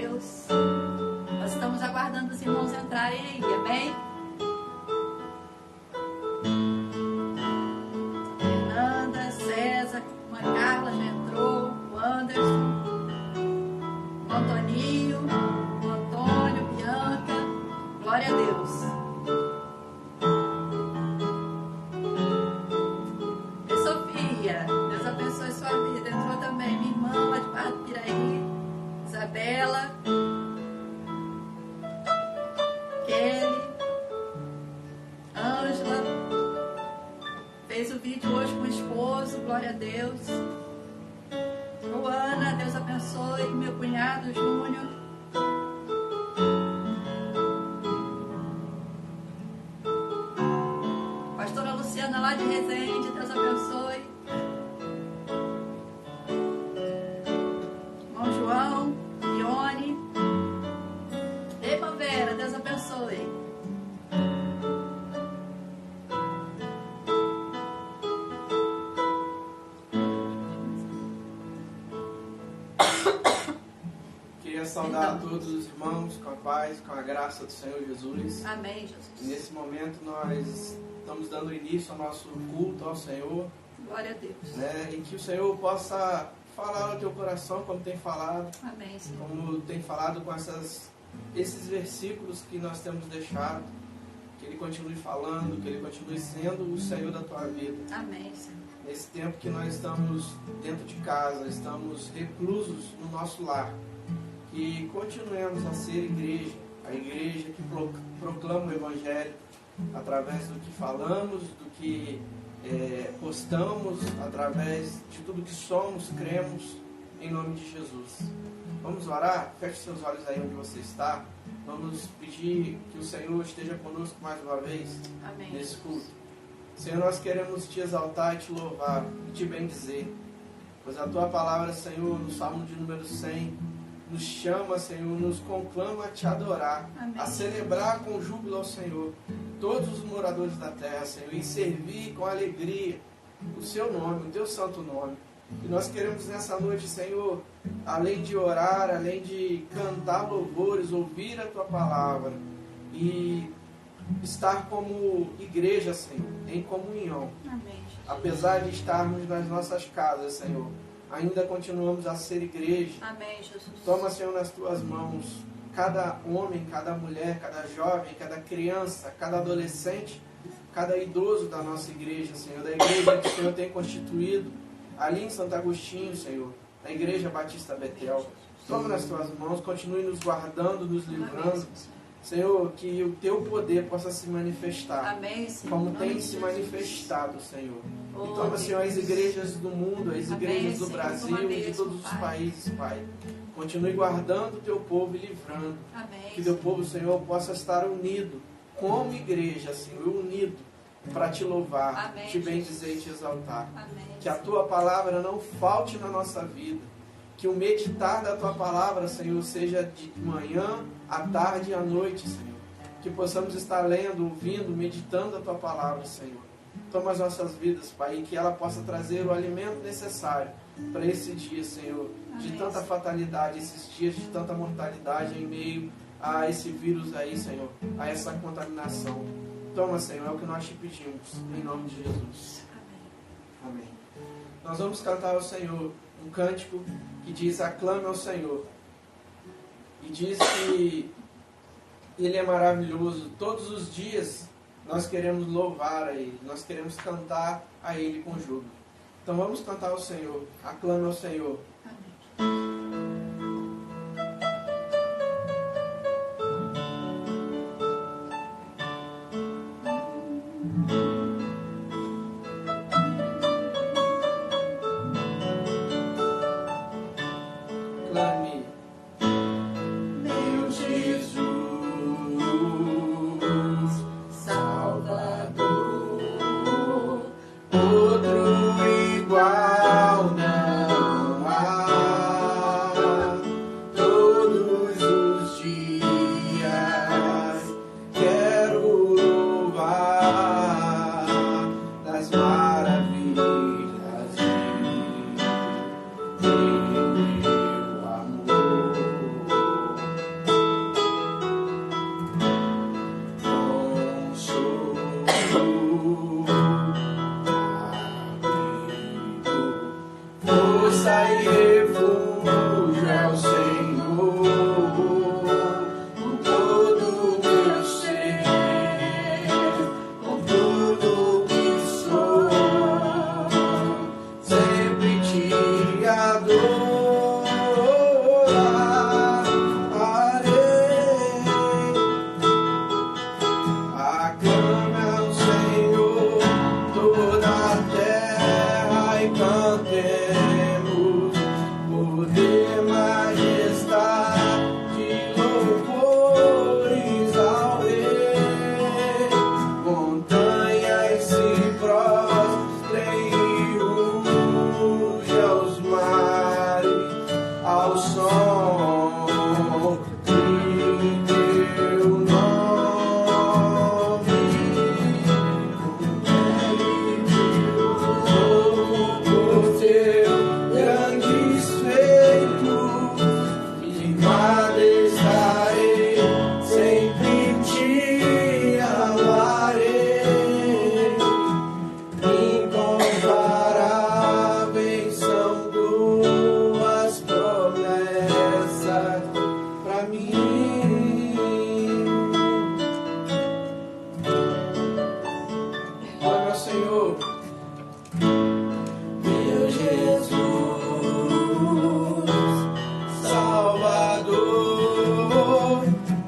Deus. Nós estamos aguardando os irmãos entrarem aí, amém? Fernanda, César, a Carla já entrou, o Anderson, o Antoninho, o Antônio, Bianca, glória a Deus. E Sofia, Deus abençoe sua vida, entrou também minha irmã lá de Barra do Piraí, Isabela, Kelly, Ângela, fez o vídeo hoje com o esposo, glória a Deus. Luana, Deus abençoe, meu cunhado Júnior. Pastora Luciana lá de Resende, Deus abençoe. Irmão João, Ione. Irmã Vera, Deus abençoe. Queria saudar a todos os irmãos com a paz, com a graça do Senhor Jesus. Amém, Jesus. E nesse momento nós estamos dando início ao nosso culto ao Senhor, Glória a Deus. né? E que o Senhor possa falar ao teu coração como tem falado, Amém, Senhor. como tem falado com esses versículos que nós temos deixado, que Ele continue falando, que Ele continue sendo o Senhor da tua vida. Amém, Senhor. Nesse tempo que nós estamos dentro de casa, estamos reclusos no nosso lar, que continuemos a ser igreja, a igreja que proclama o Evangelho através do que falamos, do que postamos, através de tudo que somos, cremos, em nome de Jesus. Vamos orar? Feche seus olhos aí onde você está. Vamos pedir que o Senhor esteja conosco mais uma vez Amém. nesse culto. Senhor, nós queremos te exaltar e te louvar e te bendizer, pois a tua palavra, Senhor, no Salmo de número 100, nos chama, Senhor, nos conclama a te adorar, Amém. a celebrar com júbilo ao Senhor, todos os moradores da terra, Senhor, e servir com alegria o seu nome, o teu santo nome. E nós queremos nessa noite, Senhor, além de orar, além de cantar louvores, ouvir a tua palavra e estar como igreja, Senhor, em comunhão. Amém, Jesus. Apesar de estarmos nas nossas casas, Senhor, ainda continuamos a ser igreja. Amém, Jesus. Toma, Senhor, nas tuas mãos cada homem, cada mulher, cada jovem, cada criança, cada adolescente, cada idoso da nossa igreja, Senhor, da igreja que o Senhor tem constituído ali em Santo Agostinho, Senhor, da Igreja Batista Betel. Toma nas tuas mãos, continue nos guardando, nos livrando. Senhor, que o teu poder possa se manifestar, Amém, Senhor. como Em nome tem de se Jesus. manifestado, Senhor. Oh, E toma, Senhor, as igrejas do mundo, as Amém, igrejas do Senhor. Brasil Toma e de mesmo, todos os Pai. países, Pai. Continue guardando o teu povo e livrando. Amém. Que teu povo, Senhor, possa estar unido como igreja, Senhor, unido para te louvar, Amém, te bendizer e te exaltar. Amém. Que a tua palavra não falte na nossa vida. Que o meditar da tua palavra, Senhor, seja de manhã, à tarde e à noite, Senhor. Que possamos estar lendo, ouvindo, meditando a tua palavra, Senhor. Toma as nossas vidas, Pai, e que ela possa trazer o alimento necessário para esse dia, Senhor, de Amém, tanta Senhor. fatalidade, esses dias de tanta mortalidade em meio a esse vírus aí, Senhor, a essa contaminação. Toma, Senhor, é o que nós te pedimos, em nome de Jesus. Amém. Amém. Nós vamos cantar ao Senhor um cântico que diz: aclame ao Senhor. E diz que Ele é maravilhoso. Todos os dias nós queremos louvar a Ele, nós queremos cantar a Ele com júbilo. Então vamos cantar ao Senhor, aclame ao Senhor. Clame. Meu Jesus, Salvador, Outro igual não há. som de teu nome. Por teu grandes feitos, firmado estarei, sempre te amarei. Incomparáveis são tuas promessas pra mim. Ó meu Senhor, meu Jesus, Salvador,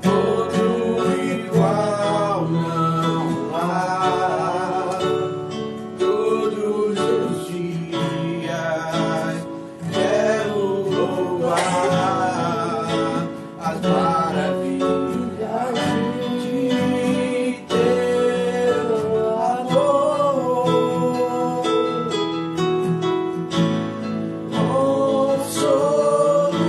outro igual não há. Todos os dias quero louvar as maravilhas de teu amor. Consolo,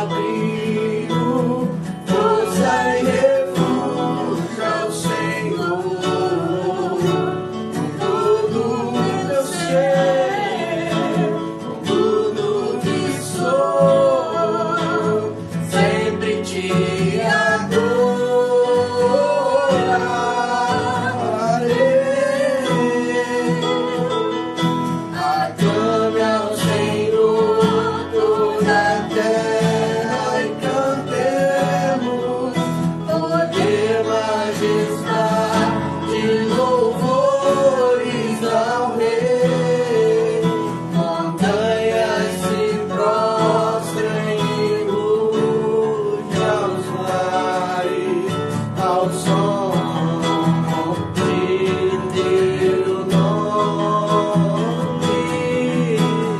abrigo, força e refúgio ao Senhor. Com todo o meu ser, com tudo que sou, sempre te adorarei. Aclame ao Senhor toda a terra e cantemos poder, majestade, louvores ao Rei. Montanhas se prostrem e ruge aos mares, ao som de teu nome.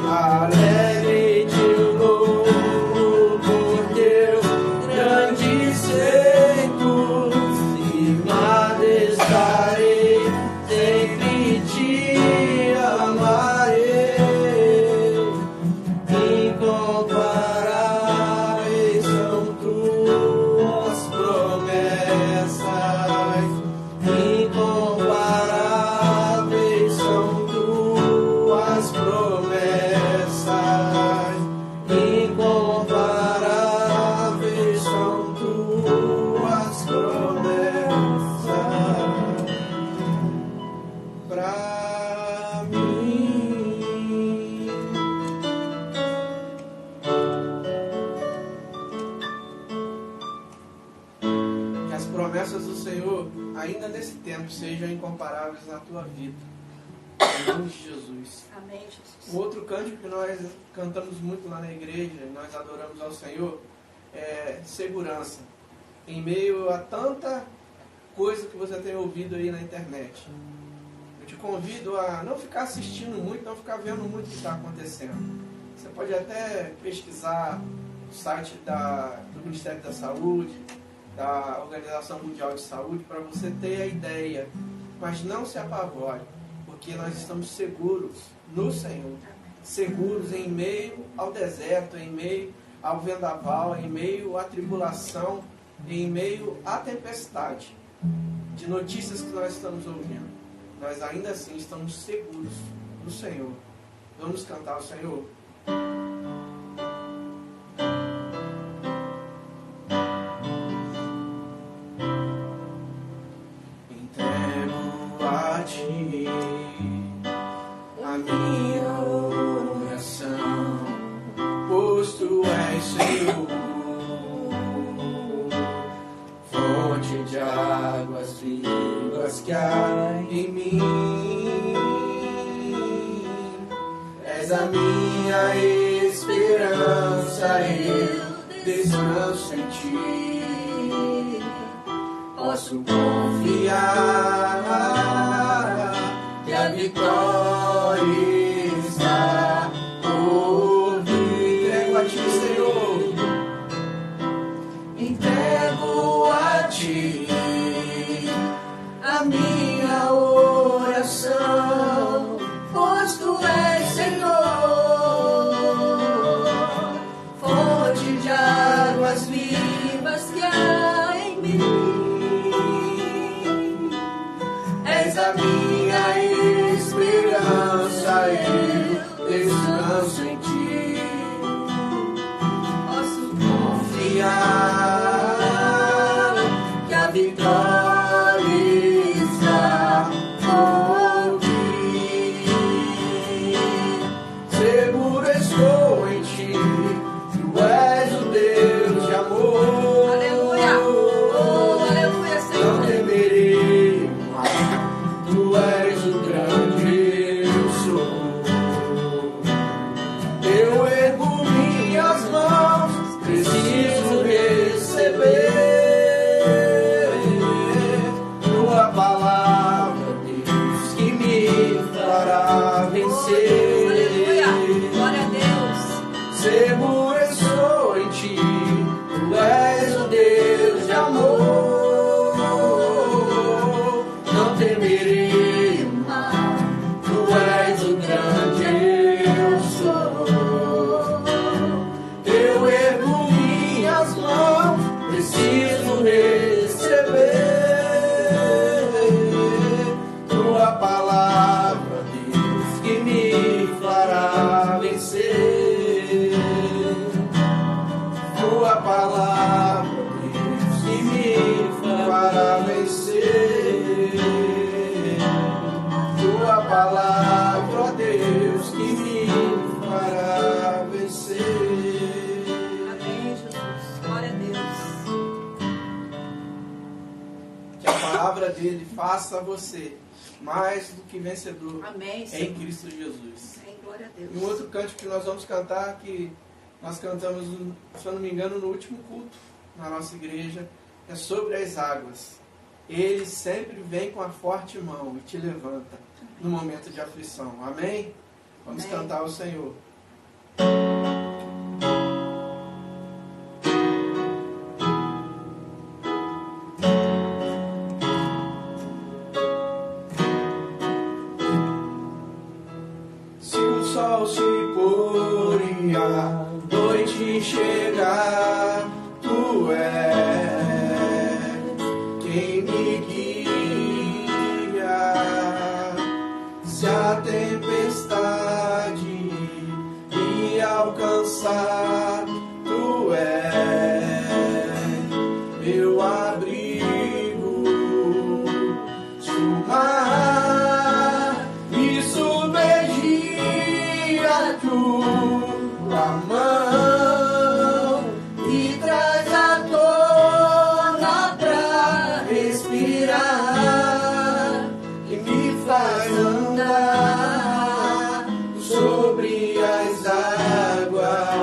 Alegre te louvo por teus grandes feitos, firmado estarei, sempre te amarei. Incomparáveis são tuas promessas, incomparáveis são tuas promessas, incomparáveis são tuas promessas pra mim. Que as promessas do Senhor, ainda nesse tempo, sejam incomparáveis na tua vida. Em nome de Jesus. Amém, Jesus. O outro cântico que nós cantamos muito lá na igreja, nós adoramos ao Senhor, é segurança. Em meio a tanta coisa que você tem ouvido aí na internet. Eu te convido a não ficar assistindo muito, não ficar vendo muito o que está acontecendo. Você pode até pesquisar o site do Ministério da Saúde, da Organização Mundial de Saúde, para você ter a ideia. Mas não se apavore, porque nós estamos seguros no Senhor. Seguros em meio ao deserto, em meio ao vendaval, em meio à tribulação, em meio à tempestade de notícias que nós estamos ouvindo. Nós ainda assim estamos seguros no Senhor. Vamos cantar ao Senhor. Entrego a ti a minha oração, pois tu és Senhor, fonte de águas vivas que há em mim. És a minha esperança, eu descanso em ti. Posso confiar que a vitória está por vir. Entrego a ti, Senhor. Entrego a ti a minha oração, pois tu és Senhor, seguro estou em ti, tu és um Deus de amor. Não temerei o mal, tu és o grande eu sou. Eu ergo minhas mãos, preciso receber tua palavra, Deus, que me fará vencer. Tua palavra, Deus, que me fará vencer. Tua palavra, Deus, que me fará vencer. Amém, Jesus. Glória a Deus. Que a palavra dele faça você mais do que vencedor. Amém, em Senhor. Cristo Jesus. Amém, glória a Deus. E um outro cântico que nós vamos cantar, que nós cantamos, se eu não me engano, no último culto na nossa igreja, é sobre as águas. Ele sempre vem com a forte mão e te levanta no momento de aflição. Amém? Vamos Amém. cantar ao Senhor. Se o sol se pôr e a noite chegar, tu és quem me guia. Se a tempestade me alcançar, tu és meu abrigo. Se o mar me submergia, tua mão me traz à tona pra respirar e me faz andar sobre as águas.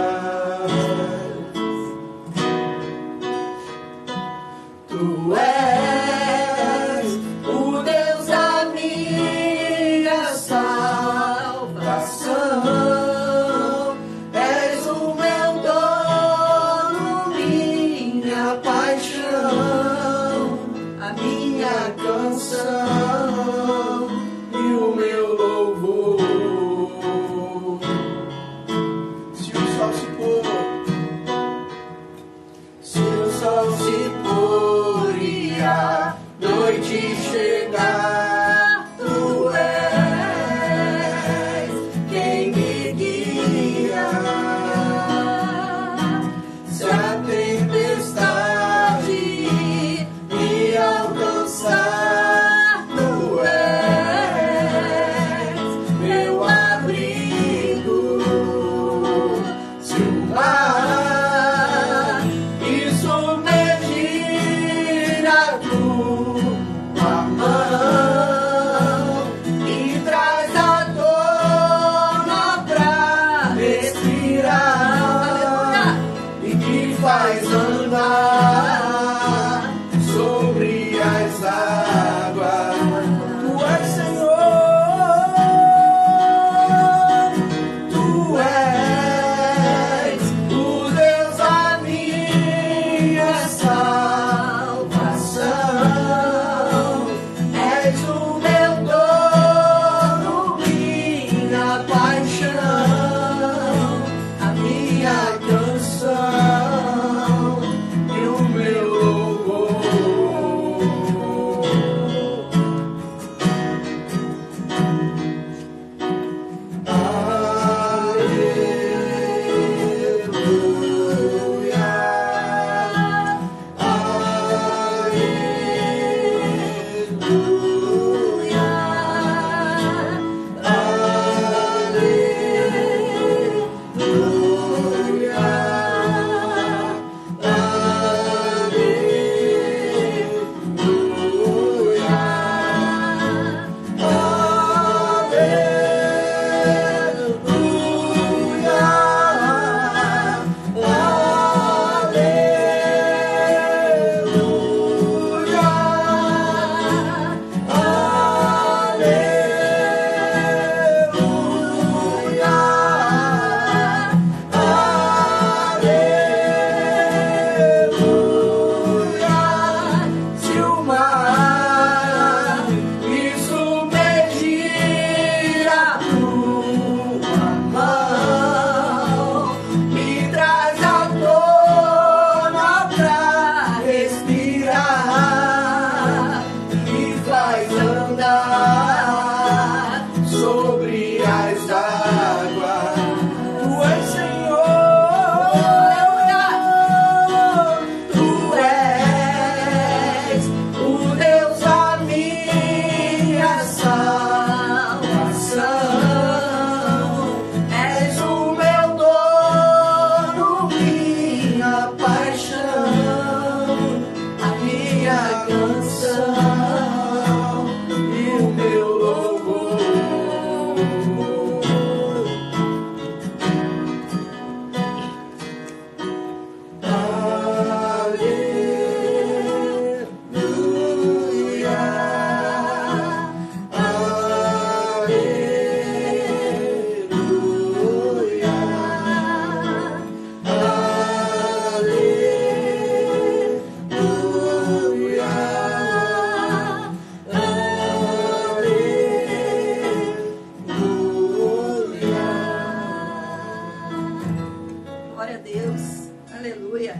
Glória a Deus. Aleluia.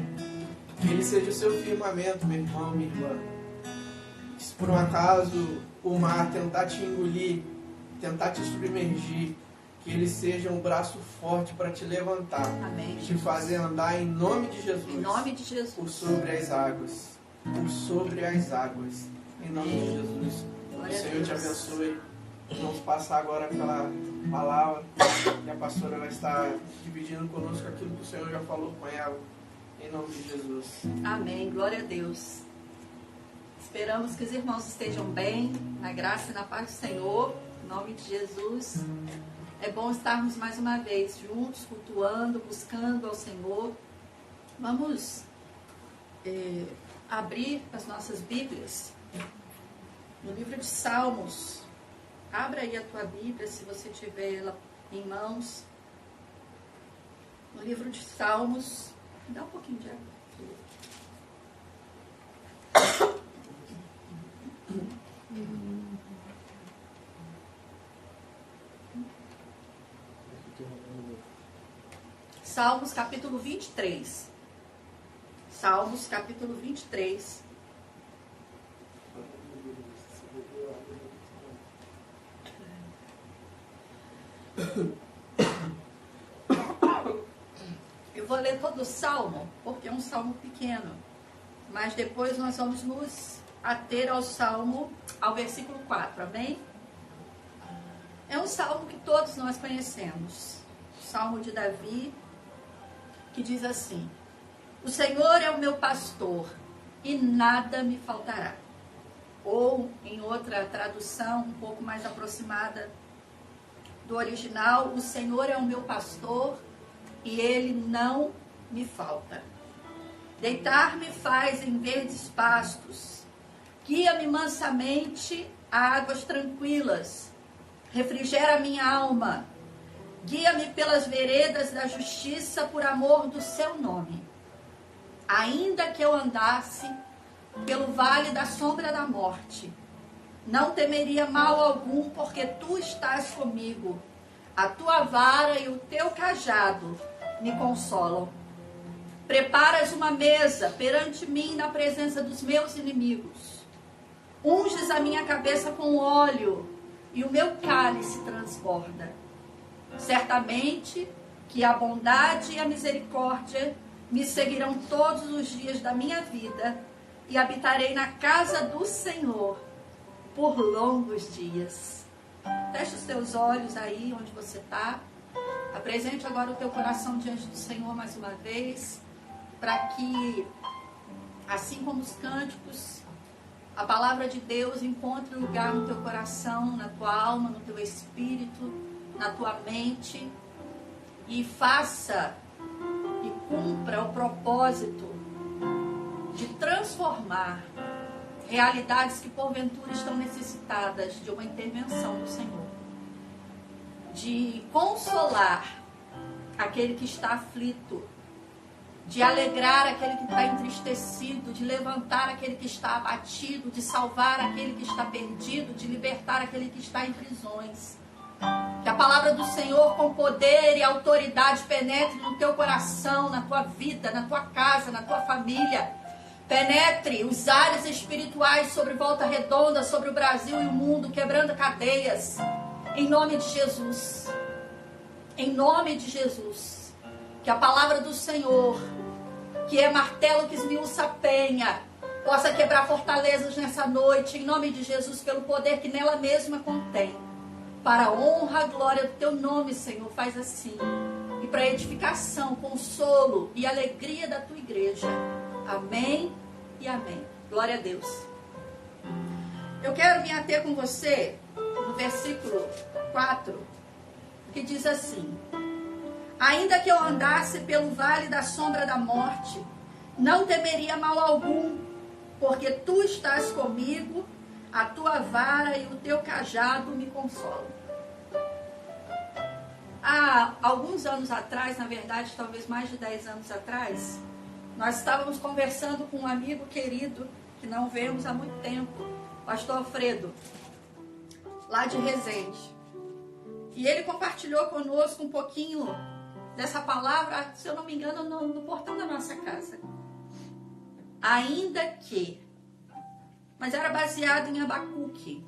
Que Ele seja o seu firmamento, meu irmão, minha irmã. Se por um acaso o mar tentar te engolir, tentar te submergir, que Ele seja um braço forte para te levantar. Amém. E te fazer andar em nome de Jesus. Em nome de Jesus. Por sobre as águas. Por sobre as águas. Em nome de Jesus. Glória O a Senhor te Deus. abençoe. Vamos passar agora pela palavra. E a pastora vai estar dividindo conosco aquilo que o Senhor já falou com ela. Em nome de Jesus. Amém. Glória a Deus. Esperamos que os irmãos estejam bem, na graça e na paz do Senhor. Em nome de Jesus. É bom estarmos mais uma vez juntos, cultuando, buscando ao Senhor. Vamos abrir as nossas Bíblias no livro de Salmos. Abra aí a tua Bíblia, se você tiver ela em mãos. No livro de Salmos. Dá um pouquinho de água. Salmos capítulo 23. Salmos capítulo 23. Eu vou ler todo o salmo, porque é um salmo pequeno. Mas depois nós vamos nos ater ao versículo 4, amém? É um salmo que todos nós conhecemos. O salmo de Davi, que diz assim: o Senhor é o meu pastor e nada me faltará. Ou, em outra tradução um pouco mais aproximada do original, o Senhor é o meu pastor e ele não me falta. Deitar-me faz em verdes pastos, guia-me mansamente a águas tranquilas, refrigera minha alma, guia-me pelas veredas da justiça por amor do seu nome. Ainda que eu andasse pelo vale da sombra da morte, não temeria mal algum, porque tu estás comigo. A tua vara e o teu cajado me consolam. Preparas uma mesa perante mim na presença dos meus inimigos. Unges a minha cabeça com óleo e o meu cálice transborda. Certamente que a bondade e a misericórdia me seguirão todos os dias da minha vida e habitarei na casa do Senhor por longos dias. Feche os teus olhos aí onde você está. Apresente agora o teu coração diante do Senhor mais uma vez, para que, assim como os cânticos, a palavra de Deus encontre lugar no teu coração, na tua alma, no teu espírito, na tua mente, e faça e cumpra o propósito de transformar realidades que porventura estão necessitadas de uma intervenção do Senhor, de consolar aquele que está aflito, de alegrar aquele que está entristecido, de levantar aquele que está abatido, de salvar aquele que está perdido, de libertar aquele que está em prisões. Que a palavra do Senhor com poder e autoridade penetre no teu coração, na tua vida, na tua casa, na tua família. Penetre os ares espirituais sobre Volta Redonda, sobre o Brasil e o mundo, quebrando cadeias. Em nome de Jesus. Em nome de Jesus. Que a palavra do Senhor, que é martelo que esmiuça a penha, possa quebrar fortalezas nessa noite, em nome de Jesus, pelo poder que nela mesma contém. Para a honra, a glória do teu nome, Senhor, faz assim. E para a edificação, consolo e alegria da tua igreja. Amém e amém. Glória a Deus. Eu quero me ater com você no versículo 4, que diz assim: ainda que eu andasse pelo vale da sombra da morte, não temeria mal algum, porque tu estás comigo, a tua vara e o teu cajado me consolam. Há alguns anos atrás, na verdade, talvez mais de 10 anos atrás, nós estávamos conversando com um amigo querido, que não vemos há muito tempo, pastor Alfredo, lá de Resende. E ele compartilhou conosco um pouquinho dessa palavra, se eu não me engano, no portão da nossa casa. Ainda que. Mas era baseado em Abacuque.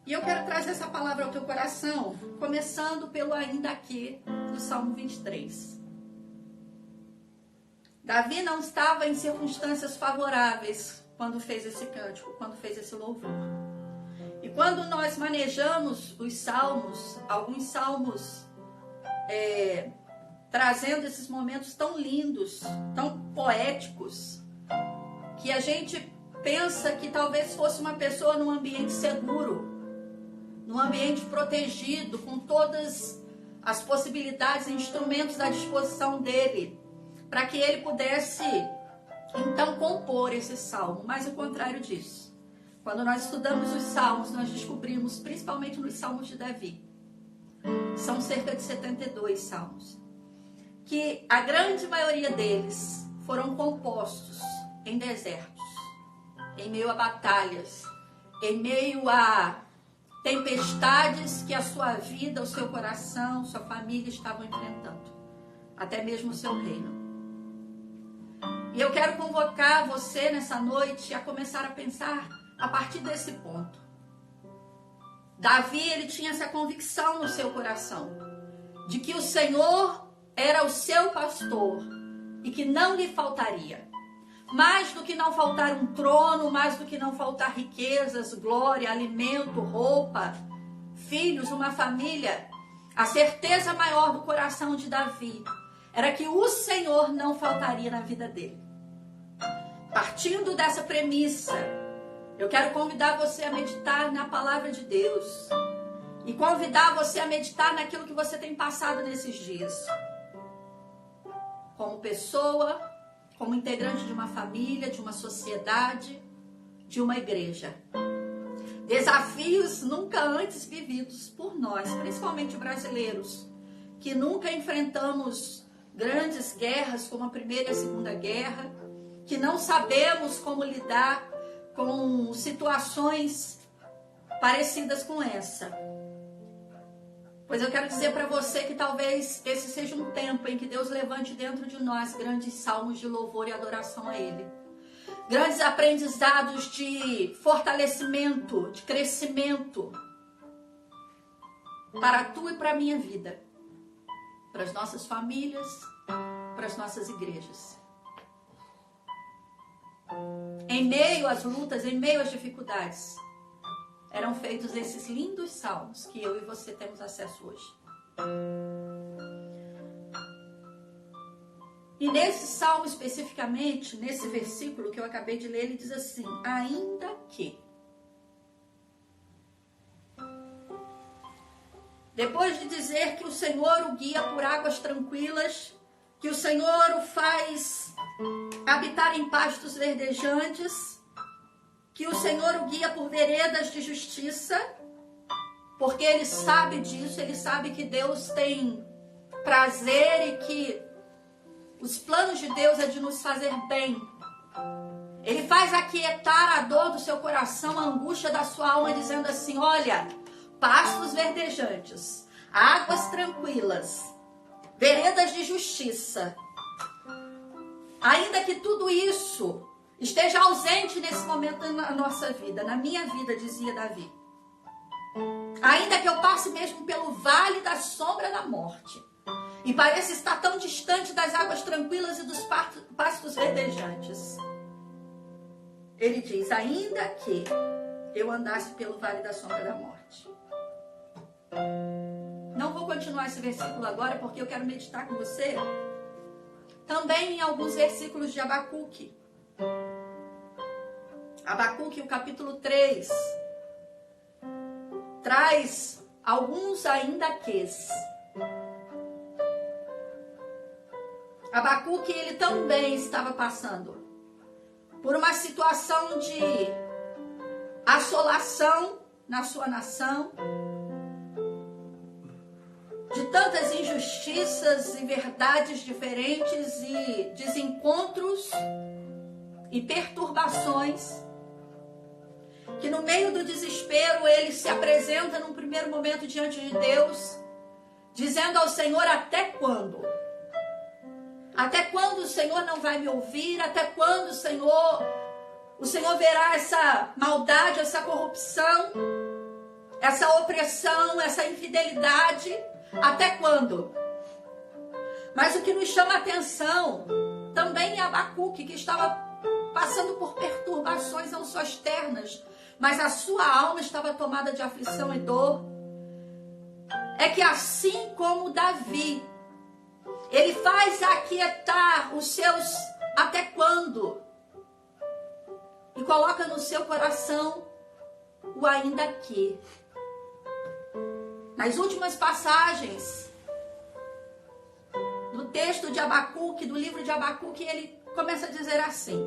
E eu quero trazer essa palavra ao teu coração, começando pelo ainda que, do Salmo 23. Davi não estava em circunstâncias favoráveis quando fez esse cântico, quando fez esse louvor. E quando nós manejamos os salmos, alguns salmos trazendo esses momentos tão lindos, tão poéticos, que a gente pensa que talvez fosse uma pessoa num ambiente seguro, num ambiente protegido, com todas as possibilidades e instrumentos à disposição dele, para que ele pudesse, então, compor esse salmo. Mas o contrário disso. Quando nós estudamos os salmos, nós descobrimos, principalmente nos salmos de Davi, são cerca de 72 salmos, que a grande maioria deles foram compostos em desertos, em meio a batalhas, em meio a tempestades que a sua vida, o seu coração, sua família estavam enfrentando, até mesmo o seu reino. E eu quero convocar você nessa noite a começar a pensar a partir desse ponto. Davi, ele tinha essa convicção no seu coração, de que o Senhor era o seu pastor e que não lhe faltaria. Mais do que não faltar um trono, mais do que não faltar riquezas, glória, alimento, roupa, filhos, uma família, a certeza maior do coração de Davi era que o Senhor não faltaria na vida dele. Partindo dessa premissa, eu quero convidar você a meditar na palavra de Deus e convidar você a meditar naquilo que você tem passado nesses dias. Como pessoa, como integrante de uma família, de uma sociedade, de uma igreja. Desafios nunca antes vividos por nós, principalmente brasileiros, que nunca enfrentamos grandes guerras como a Primeira e a Segunda Guerra, que não sabemos como lidar com situações parecidas com essa. Pois eu quero dizer para você que talvez esse seja um tempo em que Deus levante dentro de nós grandes salmos de louvor e adoração a Ele. Grandes aprendizados de fortalecimento, de crescimento para a tua e para a minha vida, para as nossas famílias, para as nossas igrejas. Em meio às lutas, em meio às dificuldades, eram feitos esses lindos salmos que eu e você temos acesso hoje. E nesse salmo especificamente, nesse versículo que eu acabei de ler, ele diz assim: ainda que. Depois de dizer que o Senhor o guia por águas tranquilas, que o Senhor o faz habitar em pastos verdejantes, que o Senhor o guia por veredas de justiça, porque Ele sabe disso, Ele sabe que Deus tem prazer e que os planos de Deus é de nos fazer bem. Ele faz aquietar a dor do seu coração, a angústia da sua alma, dizendo assim: olha, pastos verdejantes, águas tranquilas, veredas de justiça. Ainda que tudo isso esteja ausente nesse momento na nossa vida, na minha vida, dizia Davi. Ainda que eu passe mesmo pelo vale da sombra da morte e pareça estar tão distante das águas tranquilas e dos pastos verdejantes, ele diz: ainda que eu andasse pelo vale da sombra da morte. Não vou continuar esse versículo agora, porque eu quero meditar com você também em alguns versículos de Abacuque. Abacuque, o capítulo 3, traz alguns ainda quês. Abacuque, ele também estava passando por uma situação de assolação na sua nação, de tantas injustiças e verdades diferentes e desencontros e perturbações, que no meio do desespero ele se apresenta num primeiro momento diante de Deus dizendo ao Senhor: até quando? Até quando o Senhor não vai me ouvir? Até quando o Senhor verá essa maldade, essa corrupção, essa opressão, essa infidelidade? Até quando? Mas o que nos chama a atenção também é Abacuque, que estava passando por perturbações não só externas, mas a sua alma estava tomada de aflição e dor. É que assim como Davi, ele faz aquietar os seus até quando e coloca no seu coração o ainda que. Nas últimas passagens do texto de Abacuque, do livro de Abacuque, ele começa a dizer assim: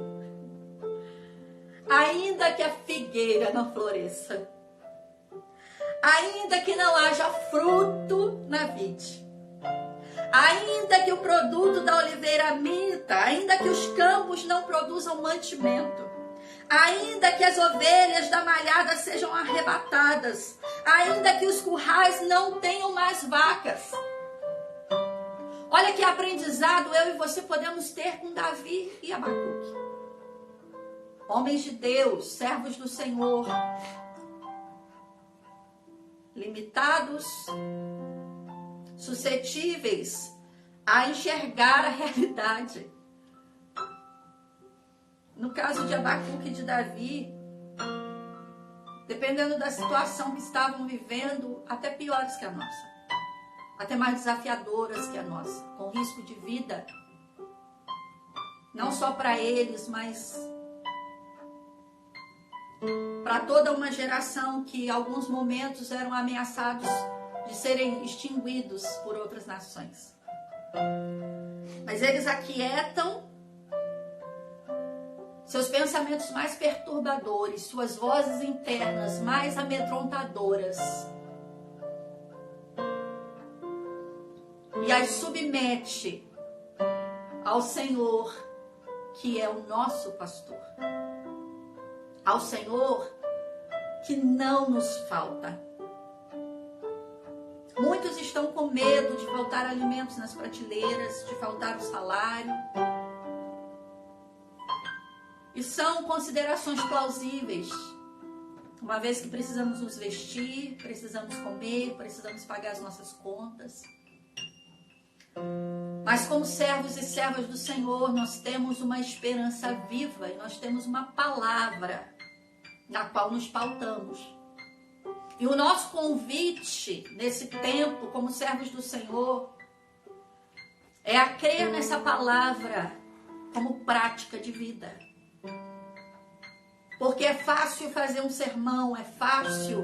ainda que a figueira não floresça, ainda que não haja fruto na vide, ainda que o produto da oliveira minta, ainda que os campos não produzam mantimento, ainda que as ovelhas da malhada sejam arrebatadas, ainda que os currais não tenham mais vacas. Olha que aprendizado eu e você podemos ter com Davi e Abacuque. Homens de Deus, servos do Senhor, limitados, suscetíveis a enxergar a realidade. No caso de Abacuque e de Davi, dependendo da situação que estavam vivendo, até piores que a nossa, até mais desafiadoras que a nossa, com risco de vida, não só para eles, mas para toda uma geração que em alguns momentos eram ameaçados de serem extinguidos por outras nações. Mas eles aquietam seus pensamentos mais perturbadores, suas vozes internas mais amedrontadoras, e as submete ao Senhor, que é o nosso pastor, ao Senhor que não nos falta. Muitos estão com medo de faltar alimentos nas prateleiras, de faltar o salário. E são considerações plausíveis, uma vez que precisamos nos vestir, precisamos comer, precisamos pagar as nossas contas. Mas como servos e servas do Senhor, nós temos uma esperança viva e nós temos uma palavra na qual nos pautamos. E o nosso convite nesse tempo, como servos do Senhor, é a crer nessa palavra como prática de vida. Porque é fácil fazer um sermão, é fácil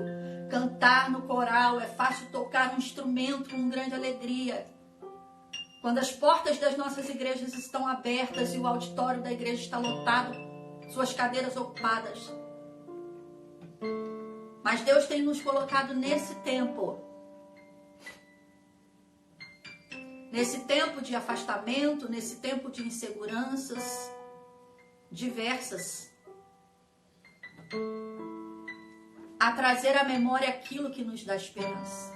cantar no coral, é fácil tocar um instrumento com grande alegria. Quando as portas das nossas igrejas estão abertas e o auditório da igreja está lotado, suas cadeiras ocupadas. Mas Deus tem nos colocado nesse tempo de afastamento, nesse tempo de inseguranças diversas, a trazer à memória aquilo que nos dá esperança.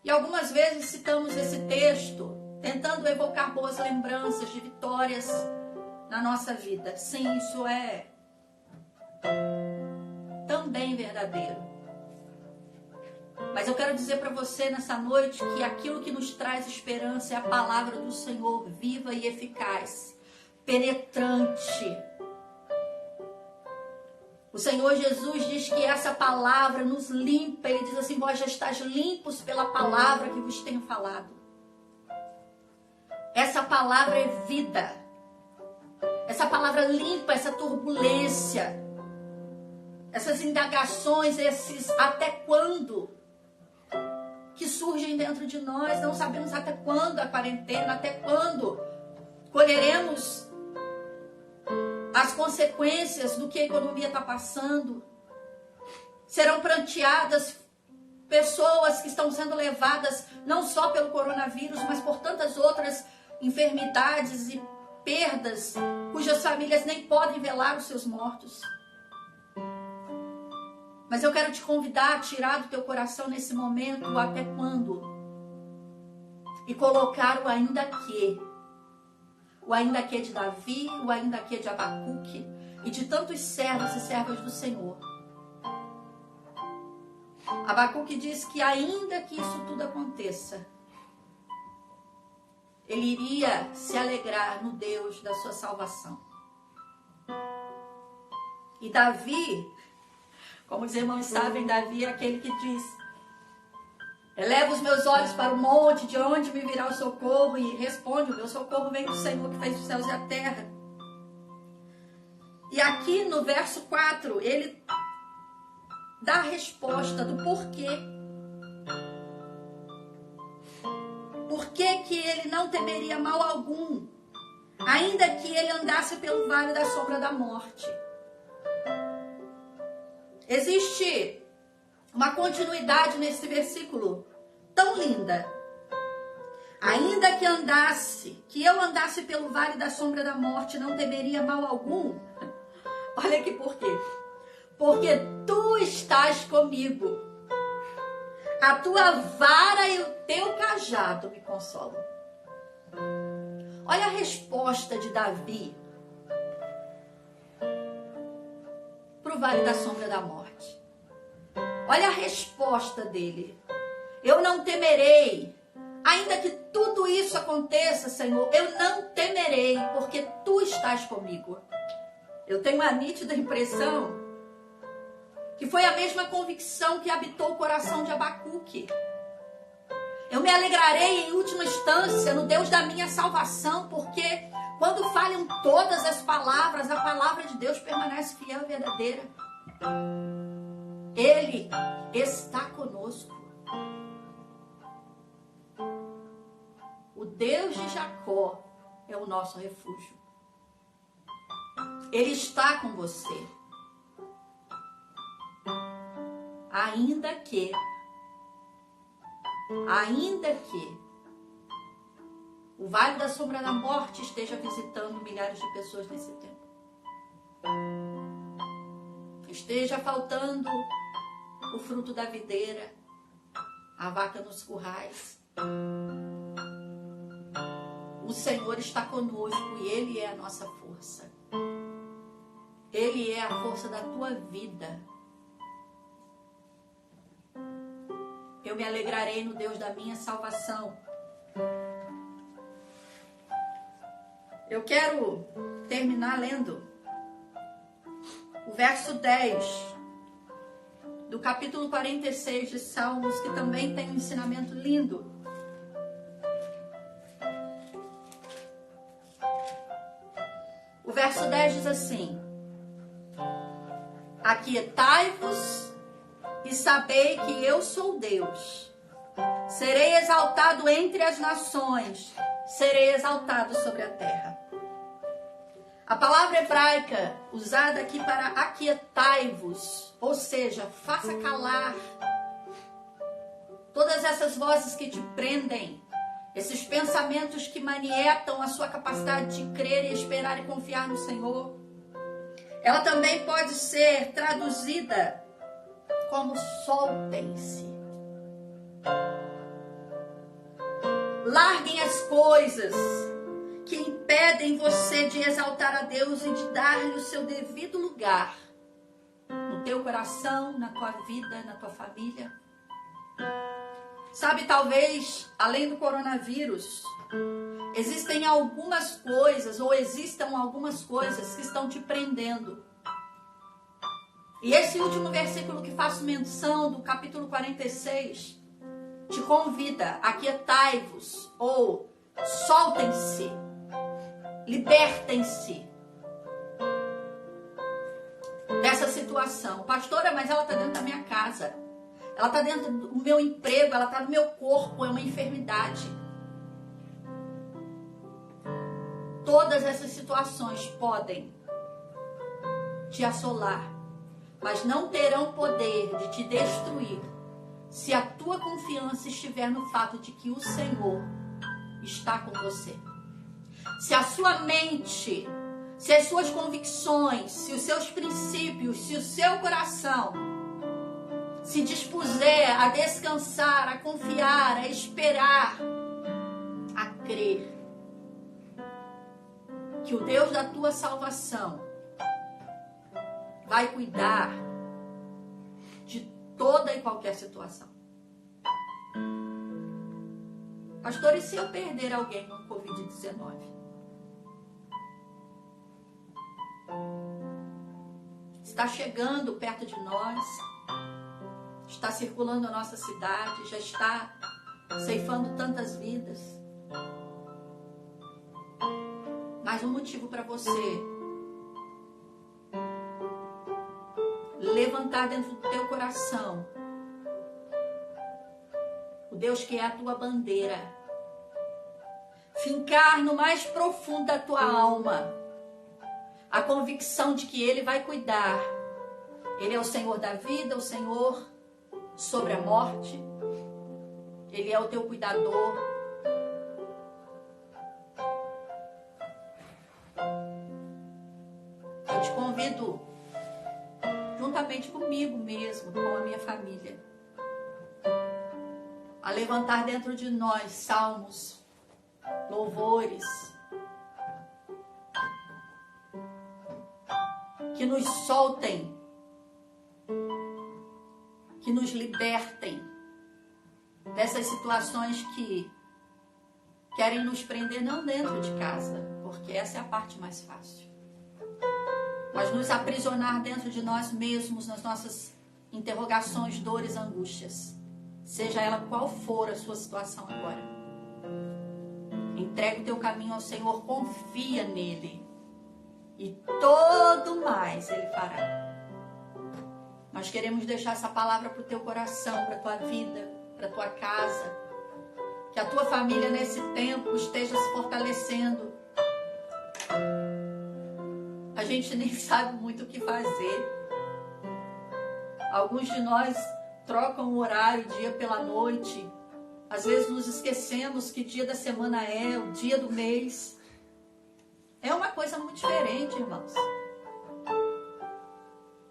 E algumas vezes citamos esse texto tentando evocar boas lembranças de vitórias na nossa vida. Sim, isso é também verdadeiro. Mas eu quero dizer para você nessa noite que aquilo que nos traz esperança é a palavra do Senhor, viva e eficaz, penetrante. O Senhor Jesus diz que essa palavra nos limpa. Ele diz assim: vós já estáis limpos pela palavra que vos tenho falado. Essa palavra é vida. Essa palavra limpa essa turbulência, essas indagações, esses até quando que surgem dentro de nós. Não sabemos até quando a quarentena, até quando colheremos as consequências do que a economia está passando. Serão pranteadas pessoas que estão sendo levadas não só pelo coronavírus, mas por tantas outras enfermidades e perdas, cujas famílias nem podem velar os seus mortos. Mas eu quero te convidar a tirar do teu coração nesse momento o até quando e colocar o ainda que. O ainda que de Davi, o ainda que de Abacuque e de tantos servos e servas do Senhor. Abacuque diz que ainda que isso tudo aconteça, ele iria se alegrar no Deus da sua salvação. E Davi, como os irmãos sabem, Davi é aquele que diz: eleva os meus olhos para o monte, de onde me virá o socorro? E responde: o meu socorro vem do Senhor que fez os céus e a terra. E aqui no verso 4, ele dá a resposta do porquê. Por que ele não temeria mal algum, ainda que ele andasse pelo vale da sombra da morte? Existe uma continuidade nesse versículo tão linda. Ainda que eu andasse pelo vale da sombra da morte, não temeria mal algum. Olha aqui por quê. Porque tu estás comigo. A tua vara e o teu cajado me consolam. Olha a resposta de Davi para o vale da sombra da morte. Olha a resposta dele. Eu não temerei, ainda que tudo isso aconteça, Senhor, eu não temerei, porque tu estás comigo. Eu tenho a nítida impressão que foi a mesma convicção que habitou o coração de Abacuque. Eu me alegrarei em última instância no Deus da minha salvação, porque quando falham todas as palavras, a palavra de Deus permanece fiel e verdadeira. Ele está conosco. O Deus de Jacó é o nosso refúgio. Ele está com você. Ainda que o vale da sombra da morte esteja visitando milhares de pessoas nesse tempo, esteja faltando o fruto da videira, a vaca nos currais, o Senhor está conosco e Ele é a nossa força. Ele é a força da tua vida. Eu me alegrarei no Deus da minha salvação. Eu quero terminar lendo o verso 10 do capítulo 46 de Salmos, que também tem um ensinamento lindo. O verso 10 diz assim: aquietai-vos e sabei que eu sou Deus. Serei exaltado entre as nações, serei exaltado sobre a terra. A palavra hebraica usada aqui para aquietai-vos, ou seja, faça calar todas essas vozes que te prendem, esses pensamentos que manietam a sua capacidade de crer e esperar e confiar no Senhor. Ela também pode ser traduzida como soltem-se. Larguem as coisas que impedem você de exaltar a Deus e de dar-lhe o seu devido lugar no teu coração, na tua vida, na tua família. Sabe, talvez, além do coronavírus, existem algumas coisas, ou existam algumas coisas que estão te prendendo. E esse último versículo que faço menção, do capítulo 46, te convida: aquietai-vos, ou soltem-se, libertem-se dessa situação. Pastora, mas ela está dentro da minha casa, ela está dentro do meu emprego, ela está no meu corpo, é uma enfermidade. Todas essas situações podem te assolar, mas não terão poder de te destruir se a tua confiança estiver no fato de que o Senhor está com você. Se a sua mente, se as suas convicções, se os seus princípios, se o seu coração se dispuser a descansar, a confiar, a esperar, a crer que o Deus da tua salvação vai cuidar de toda e qualquer situação. Pastor, e se eu perder alguém com Covid-19? Está chegando perto de nós, está circulando a nossa cidade, já está ceifando tantas vidas. Mais um motivo para você levantar dentro do teu coração o Deus que é a tua bandeira, fincar no mais profundo da tua alma a convicção de que Ele vai cuidar. Ele é o Senhor da vida, o Senhor sobre a morte. Ele é o teu cuidador. Eu te convido, juntamente comigo mesmo, com a minha família, a levantar dentro de nós salmos, louvores, que nos soltem, que nos libertem dessas situações que querem nos prender não dentro de casa, porque essa é a parte mais fácil, mas nos aprisionar dentro de nós mesmos, nas nossas interrogações, dores, angústias, seja ela qual for a sua situação agora. Entrega o teu caminho ao Senhor, confia nele e todo mais Ele fará. Nós queremos deixar essa palavra para o teu coração, para a tua vida, para a tua casa. Que a tua família nesse tempo esteja se fortalecendo. A gente nem sabe muito o que fazer. Alguns de nós trocam o horário, dia pela noite. Às vezes nos esquecemos que dia da semana é, o dia do mês. É uma coisa muito diferente, irmãos.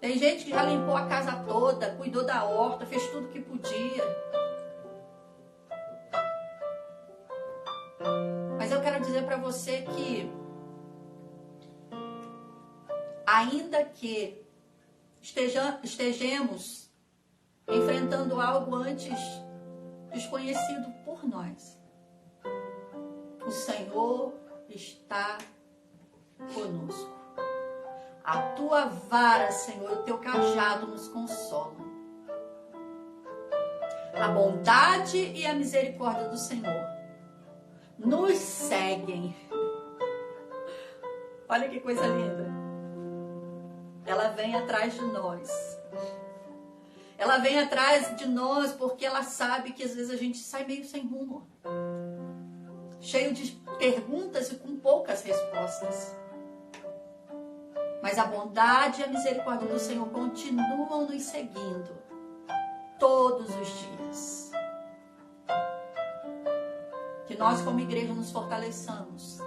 Tem gente que já limpou a casa toda, cuidou da horta, fez tudo que podia. Mas eu quero dizer para você que, ainda que estejamos enfrentando algo antes desconhecido por nós, o Senhor está conosco. A tua vara, Senhor, o teu cajado nos consolam. A bondade e a misericórdia do Senhor nos seguem. Olha que coisa linda. Ela vem atrás de nós. Ela vem atrás de nós porque ela sabe que às vezes a gente sai meio sem rumo, cheio de perguntas e com poucas respostas. Mas a bondade e a misericórdia do Senhor continuam nos seguindo todos os dias. Que nós como igreja nos fortaleçamos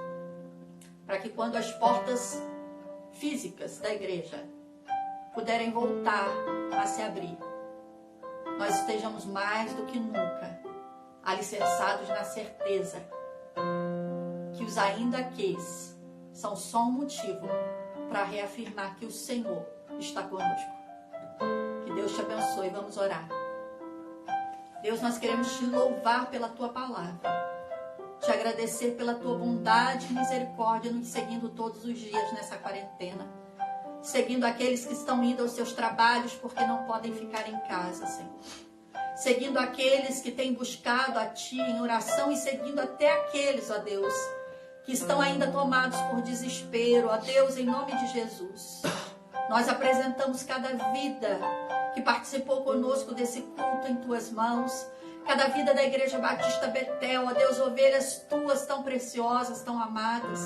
para que quando as portas físicas da igreja puderem voltar a se abrir, nós estejamos mais do que nunca alicerçados na certeza que os ainda queis são só um motivo para reafirmar que o Senhor está conosco. Que Deus te abençoe. Vamos orar. Deus, nós queremos te louvar pela tua palavra, te agradecer pela tua bondade e misericórdia nos seguindo todos os dias nessa quarentena, seguindo aqueles que estão indo aos seus trabalhos porque não podem ficar em casa, Senhor, seguindo aqueles que têm buscado a Ti em oração e seguindo até aqueles, ó Deus, que estão ainda tomados por desespero. Ó Deus, em nome de Jesus, nós apresentamos cada vida que participou conosco desse culto em Tuas mãos, cada vida da Igreja Batista Betel, ó Deus, ovelhas Tuas tão preciosas, tão amadas.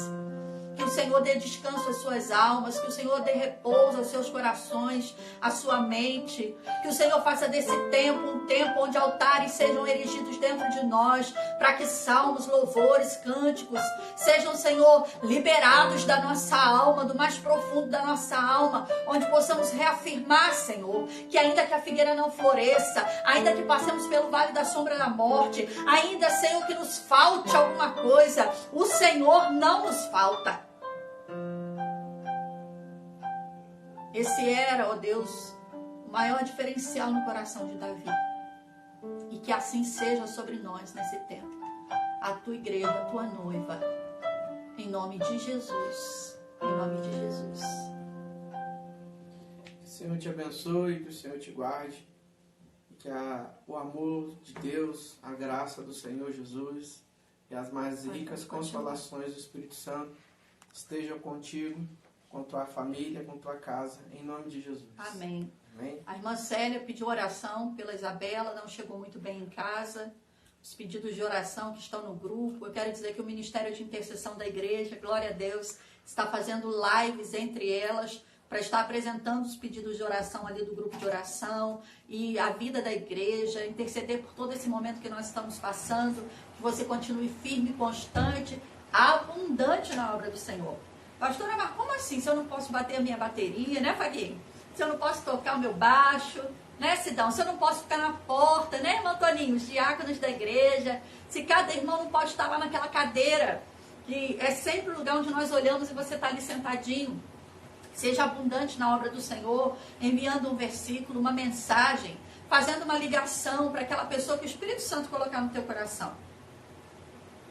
Que o Senhor dê descanso às suas almas, que o Senhor dê repouso aos seus corações, à sua mente. Que o Senhor faça desse tempo um tempo onde altares sejam erigidos dentro de nós, para que salmos, louvores, cânticos sejam, Senhor, liberados da nossa alma, do mais profundo da nossa alma, onde possamos reafirmar, Senhor, que ainda que a figueira não floresça, ainda que passemos pelo vale da sombra da morte, ainda, Senhor, que nos falte alguma coisa, o Senhor não nos falta. Esse era, ó Deus, o maior diferencial no coração de Davi. E que assim seja sobre nós nesse tempo. A tua igreja, a tua noiva. Em nome de Jesus. Em nome de Jesus. Que o Senhor te abençoe, que o Senhor te guarde. Que o amor de Deus, a graça do Senhor Jesus e as mais ricas consolações do Espírito Santo estejam contigo, com tua família, com tua casa, em nome de Jesus. Amém. Amém. A irmã Célia pediu oração pela Isabela, não chegou muito bem em casa. Os pedidos de oração que estão no grupo. Eu quero dizer que o Ministério de Intercessão da Igreja, glória a Deus, está fazendo lives entre elas para estar apresentando os pedidos de oração ali do grupo de oração e a vida da igreja, interceder por todo esse momento que nós estamos passando, que você continue firme, constante, abundante na obra do Senhor. Pastora, mas como assim? Se eu não posso bater a minha bateria, né, Faguinho? Se eu não posso tocar o meu baixo, né, Sidão? Se eu não posso ficar na porta, né, irmão Toninho? Os diáconos da igreja. Se cada irmão não pode estar lá naquela cadeira, que é sempre o lugar onde nós olhamos e você está ali sentadinho. Seja abundante na obra do Senhor, enviando um versículo, uma mensagem, fazendo uma ligação para aquela pessoa que o Espírito Santo colocar no teu coração.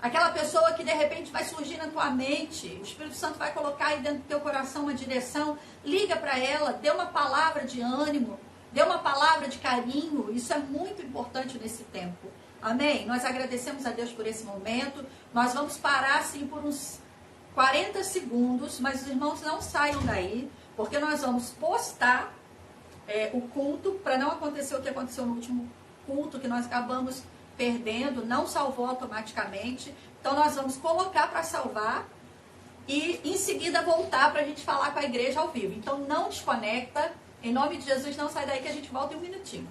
Aquela pessoa que de repente vai surgir na tua mente, o Espírito Santo vai colocar aí dentro do teu coração uma direção, liga para ela, dê uma palavra de ânimo, dê uma palavra de carinho, isso é muito importante nesse tempo. Amém? Nós agradecemos a Deus por esse momento, nós vamos parar assim por uns 40 segundos, mas os irmãos não saiam daí, porque nós vamos postar o culto, para não acontecer o que aconteceu no último culto, que nós acabamos perdendo, não salvou automaticamente. Então nós vamos colocar para salvar e em seguida voltar para a gente falar com a igreja ao vivo. Então não desconecta, em nome de Jesus, não sai daí que a gente volta em um minutinho.